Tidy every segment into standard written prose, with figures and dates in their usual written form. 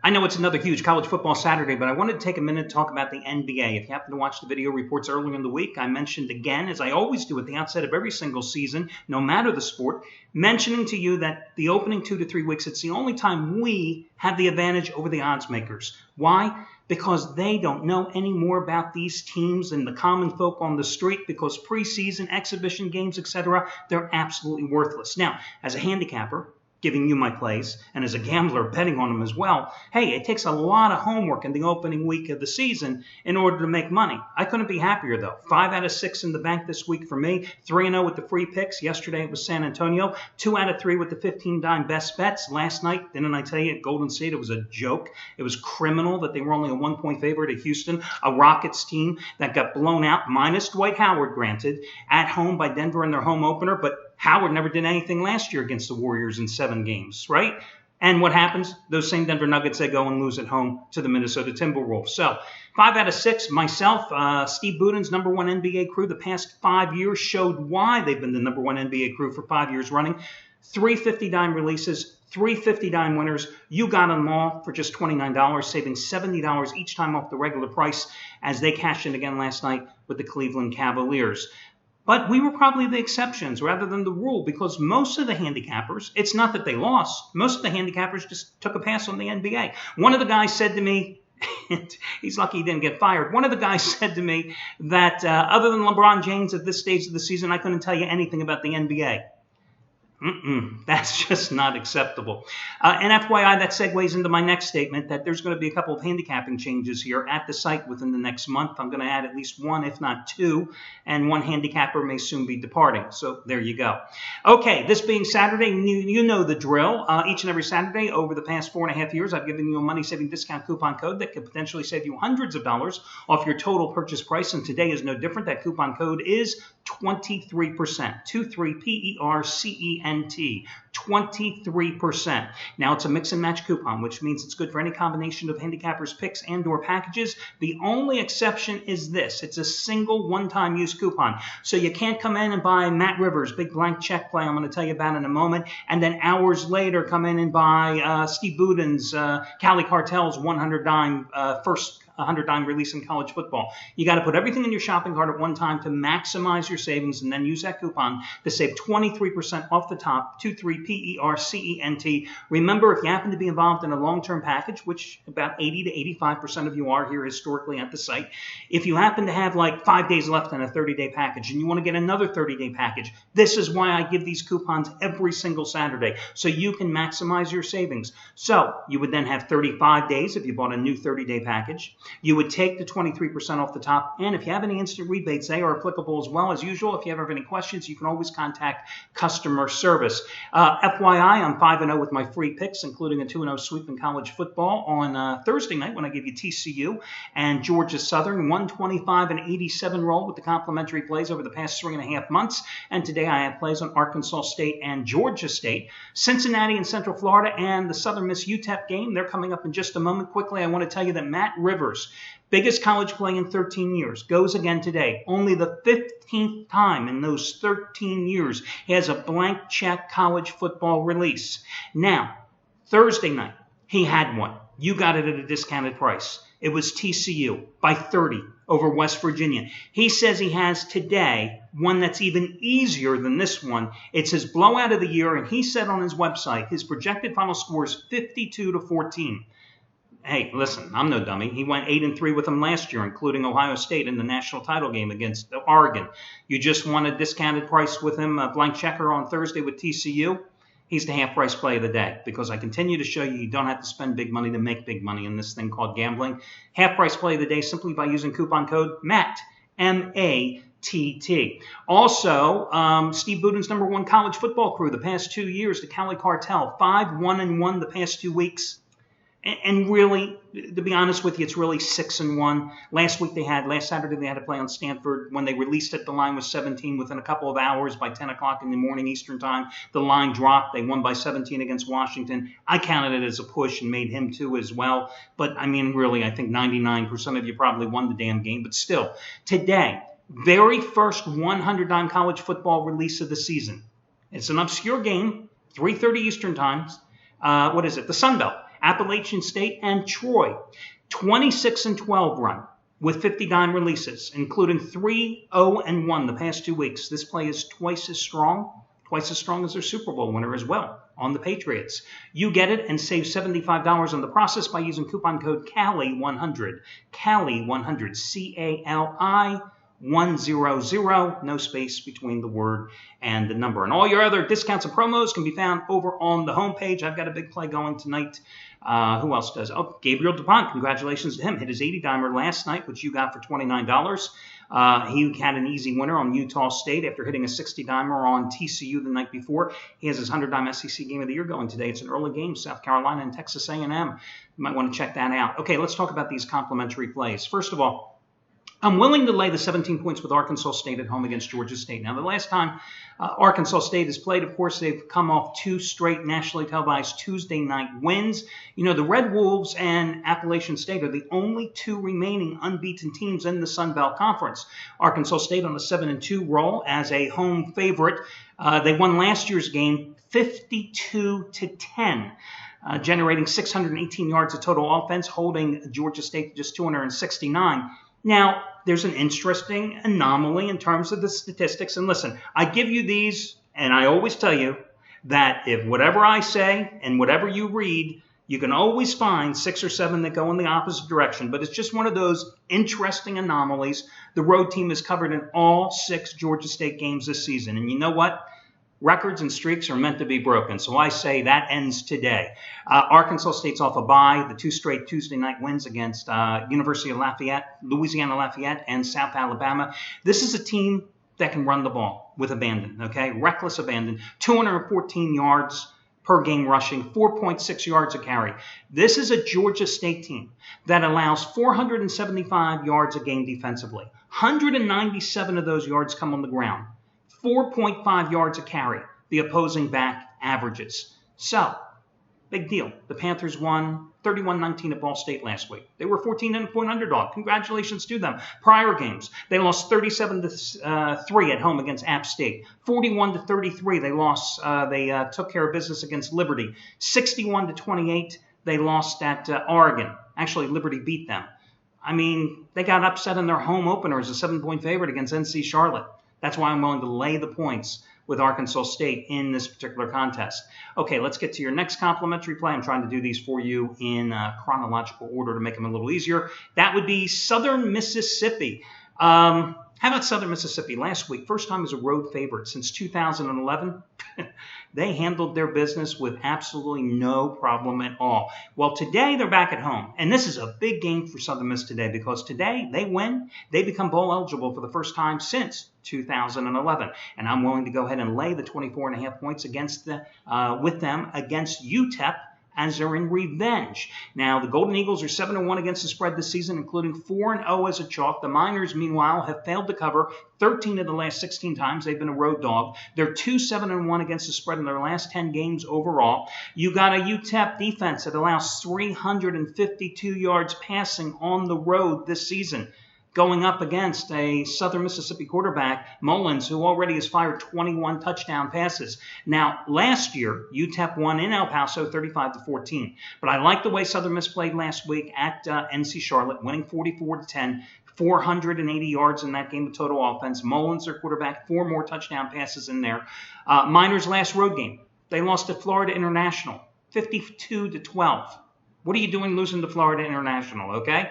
I know it's another huge college football Saturday, but I wanted to take a minute to talk about the NBA. If you happen to watch the video reports earlier in the week, I mentioned again, as I always do at the outset of every single season, no matter the sport, mentioning to you that the opening 2 to 3 weeks, it's the only time we have the advantage over the odds makers. Why? Because they don't know any more about these teams than the common folk on the street, because preseason, exhibition games, etc., they're absolutely worthless. Now, as a handicapper, giving you my plays, and as a gambler betting on them as well, hey, it takes a lot of homework in the opening week of the season in order to make money. I couldn't be happier, though. 5 out of 6 in the bank this week for me. 3-0 with the free picks. Yesterday it was San Antonio. 2 out of 3 with the 15-dime best bets. Last night, didn't I tell you, at Golden State, it was a joke. It was criminal that they were only a 1-point favorite at Houston, a Rockets team that got blown out, minus Dwight Howard, granted, at home by Denver in their home opener, but Howard never did anything last year against the Warriors in 7 games, right? And what happens? Those same Denver Nuggets, they go and lose at home to the Minnesota Timberwolves. So 5 out of 6, myself, Steve Buden's number 1 NBA crew the past 5 years showed why they've been the number 1 NBA crew for 5 years running. 3 50-dime releases, 3 50-dime winners. You got them all for just $29, saving $70 each time off the regular price as they cashed in again last night with the Cleveland Cavaliers. But we were probably the exceptions rather than the rule, because most of the handicappers, it's not that they lost, most of the handicappers just took a pass on the NBA. One of the guys said to me, he's lucky he didn't get fired, one of the guys said to me that other than LeBron James at this stage of the season, I couldn't tell you anything about the NBA. That's just not acceptable. And FYI, that segues into my next statement that there's going to be a couple of handicapping changes here at the site within the next month. I'm going to add at least 1, if not 2, and 1 handicapper may soon be departing. So there you go. Okay, this being Saturday, you know the drill. Each and every Saturday over the past 4.5 years, I've given you a money-saving discount coupon code that could potentially save you hundreds of dollars off your total purchase price, and today is no different. That coupon code is 23%, 23%, 23%. Now, it's a mix and match coupon, which means it's good for any combination of handicappers' picks and or packages. The only exception is this. It's a single one-time use coupon. So you can't come in and buy Matt Rivers' big blank check play I'm going to tell you about in a moment, and then hours later come in and buy Steve Buden's Cali Cartel's 100-dime first 100-dime release in college football. You got to put everything in your shopping cart at one time to maximize your savings, and then use that coupon to save 23% off the top, 23%. Remember, if you happen to be involved in a long-term package, which about 80 to 85% of you are here historically at the site, if you happen to have like 5 days left in a 30-day package and you want to get another 30-day package, this is why I give these coupons every single Saturday, so you can maximize your savings. So you would then have 35 days if you bought a new 30-day package. You would take the 23% off the top, and if you have any instant rebates, they are applicable as well. As usual, if you ever have any questions, you can always contact customer service. FYI, I'm 5-0 with my free picks, including a 2-0 sweep in college football on Thursday night when I give you TCU and Georgia Southern, 125-87 roll with the complimentary plays over the past 3.5 months. And today I have plays on Arkansas State and Georgia State, Cincinnati and Central Florida, and the Southern Miss UTEP game. They're coming up in just a moment. Quickly, I want to tell you that Matt Rivers, biggest college play in 13 years, goes again today. Only the 15th time in those 13 years he has a blank check college football release. Now, Thursday night, he had one. You got it at a discounted price. It was TCU by 30 over West Virginia. He says he has today one that's even easier than this one. It's his blowout of the year, and he said on his website his projected final score is 52-14. Hey, listen, I'm no dummy. He went 8-3 with them last year, including Ohio State in the national title game against Oregon. You just want a discounted price with him, a blank checker on Thursday with TCU? He's the half-price play of the day, because I continue to show you don't have to spend big money to make big money in this thing called gambling. Half-price play of the day simply by using coupon code MATT, M-A-T-T. Also, Steve Buden's number 1 college football crew the past 2 years, the Cali Cartel, 5-1-1 the past 2 weeks. And really, to be honest with you, it's really 6-1. Last Saturday they had to play on Stanford. When they released it, the line was 17. Within a couple of hours, by 10 o'clock in the morning Eastern time, the line dropped. They won by 17 against Washington. I counted it as a push and made him too as well. But I mean, really, I think 99% of you probably won the damn game. But still, today, very first 100-dime college football release of the season. It's an obscure game, 3:30 Eastern times. The Sun Belt. Appalachian State and Troy. 26-12 run with 50-dime releases, including 3-0-1 the past 2 weeks. This play is twice as strong as their Super Bowl winner as well on the Patriots. You get it and save $75 on the process by using coupon code CALI100. CALI100, C-A-L-I 100, no space between the word and the number. And all your other discounts and promos can be found over on the homepage. I've got a big play going tonight. Who else does? Oh, Gabriel DuPont. Congratulations to him. Hit his 80-dimer last night, which you got for $29. He had an easy winner on Utah State after hitting a 60-dimer on TCU the night before. He has his 100-dime SEC Game of the Year going today. It's an early game, South Carolina and Texas A&M. You might want to check that out. Okay, let's talk about these complimentary plays. First of all, I'm willing to lay the 17 points with Arkansas State at home against Georgia State. Now, the last time Arkansas State has played, of course, they've come off 2 straight nationally televised Tuesday night wins. You know, the Red Wolves and Appalachian State are the only 2 remaining unbeaten teams in the Sun Belt Conference. Arkansas State on a 7-2 roll as a home favorite. They won last year's game 52-10. Generating 618 yards of total offense, holding Georgia State to just 269. Now, there's an interesting anomaly in terms of the statistics. And listen, I give you these, and I always tell you that if whatever I say and whatever you read, you can always find 6 or 7 that go in the opposite direction. But it's just one of those interesting anomalies. The road team is covered in all 6 Georgia State games this season. And you know what? Records and streaks are meant to be broken, so I say that ends today. Arkansas State's off a bye, the 2 straight Tuesday night wins against University of Lafayette, Louisiana Lafayette, and South Alabama. This is a team that can run the ball with abandon, okay? Reckless abandon, 214 yards per game rushing, 4.6 yards a carry. This is a Georgia State team that allows 475 yards a game defensively. 197 of those yards come on the ground. 4.5 yards a carry, the opposing back averages. So, big deal. The Panthers won 31-19 at Ball State last week. They were a 14-point underdog. Congratulations to them. Prior games, they lost 37-3 at home against App State. 41-33, they lost. They took care of business against Liberty. 61-28, they lost at Oregon. Actually, Liberty beat them. I mean, they got upset in their home opener as a 7-point favorite against NC Charlotte. That's why I'm willing to lay the points with Arkansas State in this particular contest. Okay, let's get to your next complimentary play. I'm trying to do these for you in chronological order to make them a little easier. That would be Southern Mississippi. How about Southern Mississippi? Last week, first time as a road favorite since 2011. They handled their business with absolutely no problem at all. Well, today they're back at home. And this is a big game for Southern Miss today because today they win. They become bowl eligible for the first time since 2011. And I'm willing to go ahead and lay the 24.5 points against with them against UTEP as they're in revenge. Now, the Golden Eagles are 7-1 against the spread this season, including 4-0 as a chalk. The Miners, meanwhile, have failed to cover 13 of the last 16 times they've been a road dog. They're 2-7-1 against the spread in their last 10 games overall. You got a UTEP defense that allows 352 yards passing on the road this season, going up against a Southern Mississippi quarterback, Mullins, who already has fired 21 touchdown passes. Now, last year, UTEP won in El Paso 35-14. But I like the way Southern Miss played last week at NC Charlotte, winning 44-10. 480 yards in that game of total offense. Mullins, their quarterback, 4 more touchdown passes in there. Miners' last road game, they lost to Florida International, 52-12. What are you doing losing to Florida International, okay?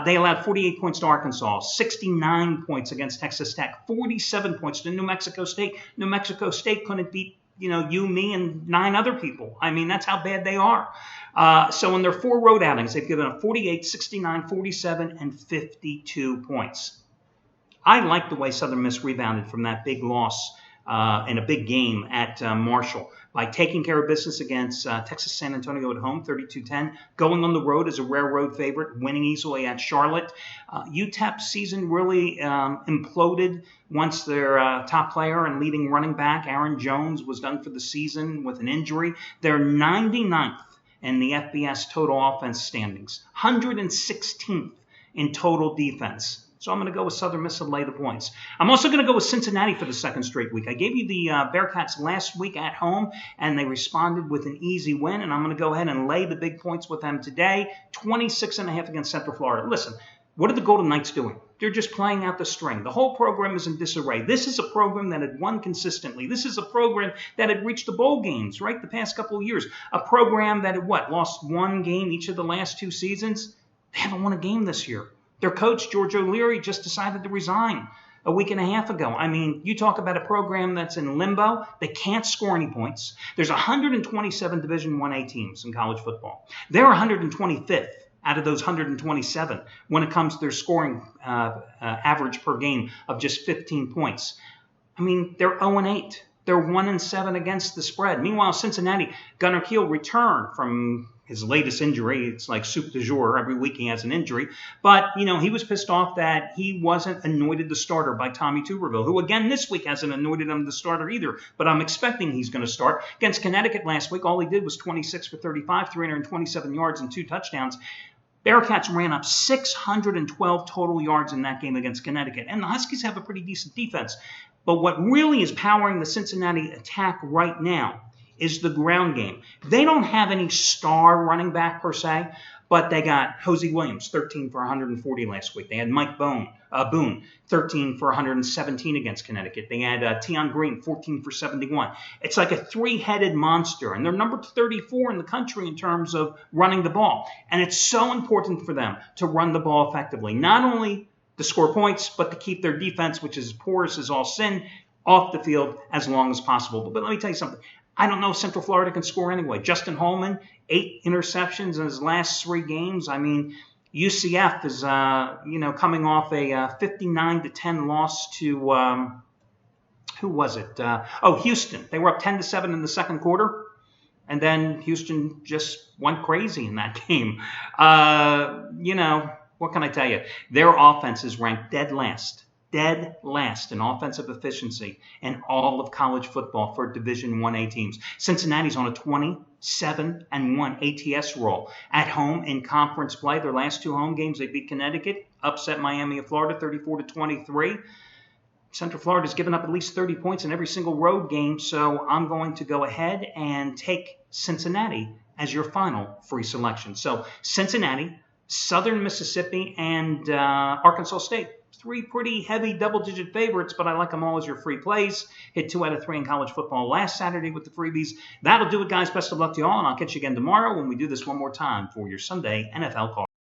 They allowed 48 points to Arkansas, 69 points against Texas Tech, 47 points to New Mexico State. New Mexico State couldn't beat, you, me, and 9 other people. I mean, that's how bad they are. So in their 4 road outings, they've given up 48, 69, 47, and 52 points. I like the way Southern Miss rebounded from that big loss in a big game at Marshall by taking care of business against Texas San Antonio at home, 32-10, going on the road as a rare road favorite, winning easily at Charlotte. UTEP's season really imploded once their top player and leading running back, Aaron Jones, was done for the season with an injury. They're 99th in the FBS total offense standings, 116th in total defense. So I'm going to go with Southern Miss to lay the points. I'm also going to go with Cincinnati for the second straight week. I gave you the Bearcats last week at home, and they responded with an easy win. And I'm going to go ahead and lay the big points with them today, 26.5 against Central Florida. Listen, what are the Golden Knights doing? They're just playing out the string. The whole program is in disarray. This is a program that had won consistently. This is a program that had reached the bowl games, right, the past couple of years. A program that had, lost one game each of the last 2 seasons? They haven't won a game this year. Their coach, George O'Leary, just decided to resign a week and a half ago. I mean, you talk about a program that's in limbo. They can't score any points. There's 127 Division I-A teams in college football. They're 125th out of those 127 when it comes to their scoring average per game of just 15 points. I mean, they're 0-8. They're 1-7 against the spread. Meanwhile, Cincinnati, Gunnar Kiel returned from his latest injury. It's like soup du jour. Every week he has an injury. But, he was pissed off that he wasn't anointed the starter by Tommy Tuberville, who, again, this week hasn't anointed him the starter either. But I'm expecting he's going to start. Against Connecticut last week, all he did was 26 for 35, 327 yards and 2 touchdowns. Bearcats ran up 612 total yards in that game against Connecticut. And the Huskies have a pretty decent defense. But what really is powering the Cincinnati attack right now is the ground game. They don't have any star running back per se, but they got Hosea Williams, 13 for 140 last week. They had Mike Boone, 13 for 117 against Connecticut. They had Tion Green, 14 for 71. It's like a 3-headed monster, and they're number 34 in the country in terms of running the ball. And it's so important for them to run the ball effectively, not only to score points, but to keep their defense, which is as porous as all sin, off the field as long as possible. But let me tell you something. I don't know if Central Florida can score anyway. Justin Holman, 8 interceptions in his last 3 games. I mean, UCF is, coming off a 59-10 loss to, who was it? Houston. They were up 10-7 in the second quarter, and then Houston just went crazy in that game. What can I tell you? Their offense is ranked dead last in offensive efficiency in all of college football for Division I-A teams. Cincinnati's on a 27-1 ATS roll. At home in conference play, their last 2 home games, they beat Connecticut, upset Miami of Florida 34-23. Central Florida's given up at least 30 points in every single road game, so I'm going to go ahead and take Cincinnati as your final free selection. So Cincinnati, Southern Mississippi, and Arkansas State. 3 pretty heavy double-digit favorites, but I like them all as your free plays. Hit 2 out of 3 in college football last Saturday with the freebies. That'll do it, guys. Best of luck to you all, and I'll catch you again tomorrow when we do this one more time for your Sunday NFL call.